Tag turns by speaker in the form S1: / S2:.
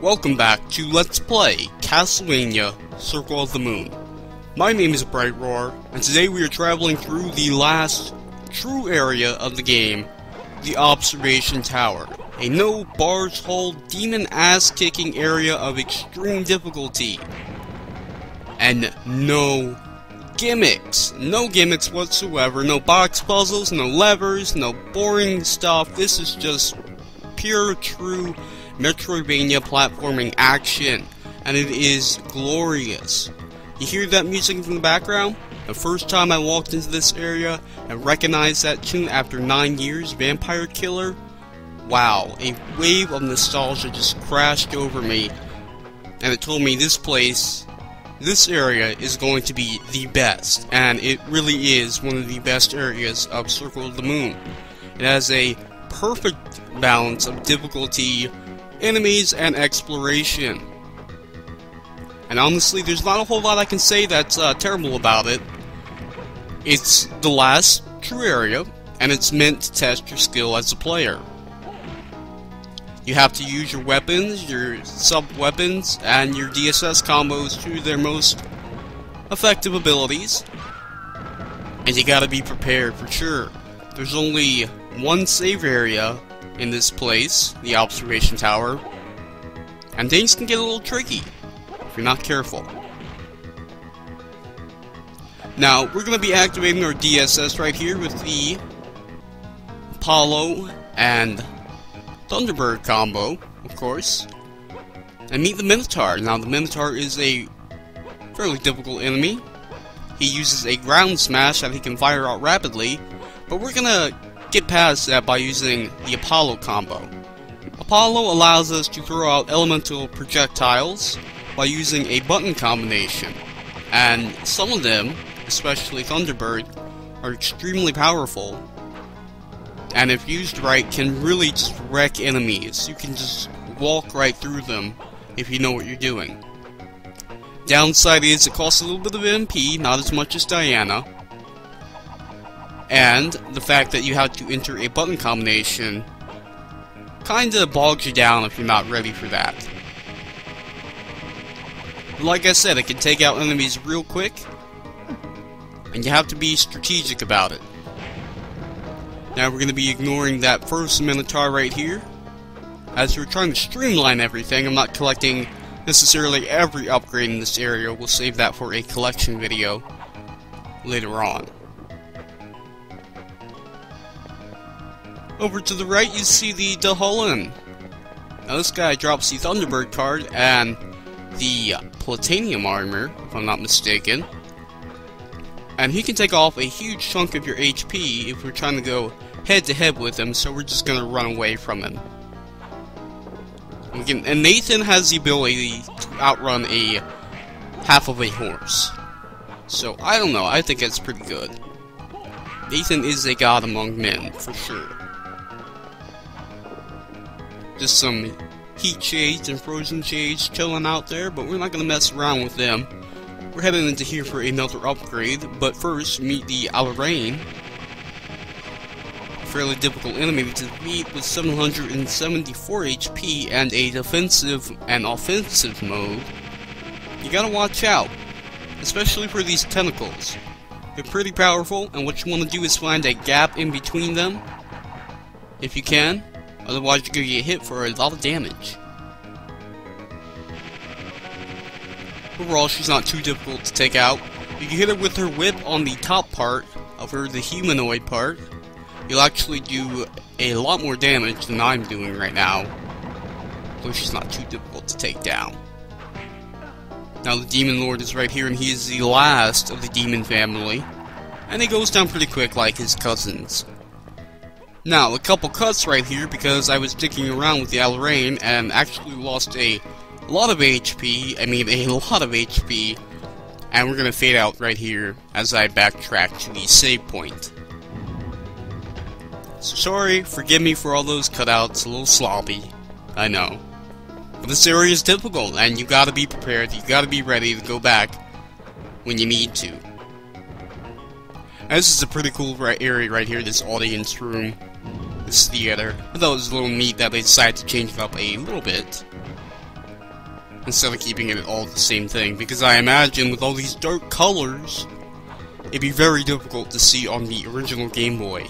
S1: Welcome back to Let's Play Castlevania Circle of the Moon. My name is Bright Roar, and today we are traveling through the last true area of the game, the Observation Tower. A no barge hold, demon ass kicking area of extreme difficulty. And no gimmicks. No gimmicks whatsoever. No box puzzles, no levers, no boring stuff. This is just pure, true Metroidvania platforming action, and it is glorious. You hear that music in the background? The first time I walked into this area and recognized that tune after 9 years, Vampire Killer, wow, a wave of nostalgia just crashed over me, and it told me this place, this area is going to be the best, and it really is one of the best areas of Circle of the Moon. It has a perfect balance of difficulty, enemies, and exploration. And honestly, there's not a whole lot I can say that's terrible about it. It's the last true area, and it's meant to test your skill as a player. You have to use your weapons, your sub-weapons, and your DSS combos to their most effective abilities. And you gotta be prepared for sure. There's only one save area in this place, the Observation Tower, and things can get a little tricky if you're not careful. Now, we're going to be activating our DSS right here with the Apollo and Thunderbird combo, of course, and meet the Minotaur. Now, the Minotaur is a fairly difficult enemy. He uses a ground smash that he can fire out rapidly, but we're going to get past that by using the Apollo combo. Apollo allows us to throw out elemental projectiles by using a button combination, and some of them, especially Thunderbird, are extremely powerful, and if used right can really just wreck enemies. You can just walk right through them if you know what you're doing. Downside is it costs a little bit of MP, not as much as Diana, and the fact that you have to enter a button combination kinda bogs you down if you're not ready for that. But like I said, it can take out enemies real quick, and you have to be strategic about it. Now we're going to be ignoring that first Minotaur right here. As we're trying to streamline everything, I'm not collecting necessarily every upgrade in this area. We'll save that for a collection video later on. Over to the right, you see the Dahulan. Now this guy drops the Thunderbird card and the Platanium armor, if I'm not mistaken. And he can take off a huge chunk of your HP if we're trying to go head-to-head with him, so we're just going to run away from him. And Nathan has the ability to outrun a half of a horse. So, I don't know, I think that's pretty good. Nathan is a god among men, for sure. Just some heat shades and frozen shades chilling out there, but we're not going to mess around with them. We're heading into here for another upgrade, but first meet the Alarain. A fairly difficult enemy to defeat with 774 HP and a defensive and offensive mode. You gotta watch out, especially for these tentacles. They're pretty powerful, and what you want to do is find a gap in between them, if you can. Otherwise, you're going to get hit for a lot of damage. Overall, she's not too difficult to take out. You can hit her with her whip on the top part of her, the humanoid part. You'll actually do a lot more damage than I'm doing right now. So she's not too difficult to take down. Now the Demon Lord is right here, and he is the last of the demon family. And he goes down pretty quick like his cousins. Now, a couple cuts right here because I was dicking around with the Alarain and actually lost a lot of HP, and we're gonna fade out right here as I backtrack to the save point. So sorry, forgive me for all those cutouts, a little sloppy, I know. But this area is difficult, and you gotta be prepared, you gotta be ready to go back when you need to. And this is a pretty cool area right here, this audience room. this theater. I thought it was a little neat that they decided to change it up a little bit. instead of keeping it all the same thing, because I imagine with all these dark colors, it'd be very difficult to see on the original Game Boy.